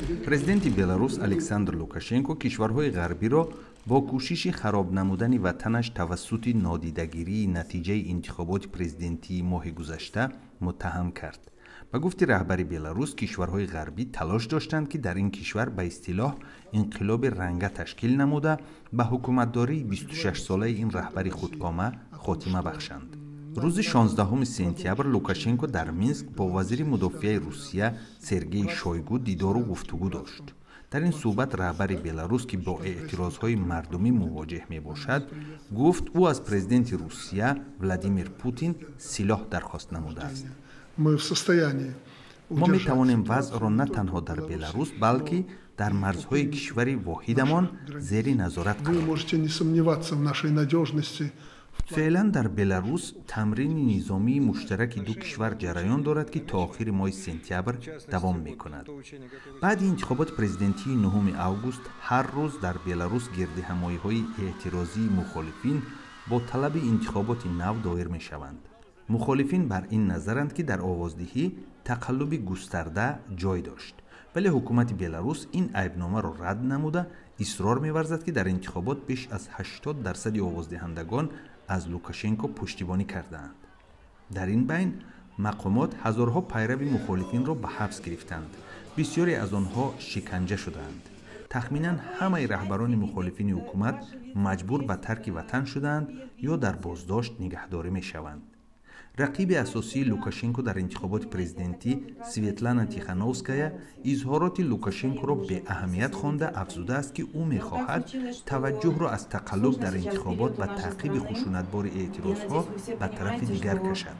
президенти Беларус Александр Лукашенко кишварҳои ғарбиро бо кӯшиши хароб намудани ватанаш тавассути нодидагирии натиҷаи интихоботи президентии моҳи гузашта муттаҳам кард. ба гуфти раҳбари Беларус, кишварҳои ғарбӣ талош доштанд, ки дар ин кишвар ба истилоҳ инқилоби ранга ташкил намуда, ба ҳукуматдории 26-солаи ин раҳбари худкома хотима бахшанд. рӯзи 16 сентябр Лукашенко дар Минск бо вазири мудофиаи Русия Сергей Шойгу дидору гуфтугӯ дошт. дар ин суҳбат раҳбари Беларус, ки бо эътирозҳои мардумӣ мувоҷеҳ мебошад, гуфт ӯ аз президенти Русия Владимир Путин силоҳ дархост намудааст. мо метавонем вазъро на танҳо дар Беларус, балки дар марзҳои кишвари воҳидамон зери назорат қарор. феълан дар Беларус тамрини низомии муштараки ду кишвар ҷараён дорад, ки то охири моҳи сентябр давом мекунад. баъди интихоботи президентии 9 август ҳар рӯз дар Беларус гирдиҳамоиҳои эътирозии мухолифин бо талаби интихоботи нав доир мешаванд. мухолифин бар ин назаранд, ки дар овоздиҳӣ тақаллуби густарда ҷой дошт, вале ҳукумати Беларус ин айбномаро рад намуда исрор меварзад, ки дар интихобот беш аз 80% овоздиҳандагон аз Лукашенко пуштибонӣ кардаанд. дар ин байн мақомот ҳазорҳо пайрави мухолифинро ба ҳабс гирифтанд. бисёре аз онҳо шиканҷа шудаанд. тахминан ҳамаи раҳбарони мухолифини ҳукумат маҷбур ба тарки ватан шудаанд ё дар боздошт нигаҳдорӣ мешаванд. рақиби асосии Лукашенко дар интихоботи президентӣ Светлана Тихановская изҳороти Лукашенкоро беаҳамият хонда афзудааст, ки ӯ мехоҳад таваҷҷӯҳро аз тақаллуб дар интихобот ба таъқиби хушунатбори эътирозҳо ба тарафи дигар кашад.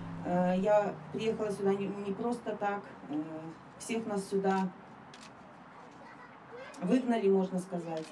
Я приехала сюда не просто так. Всех нас сюда выгнали, можно сказать.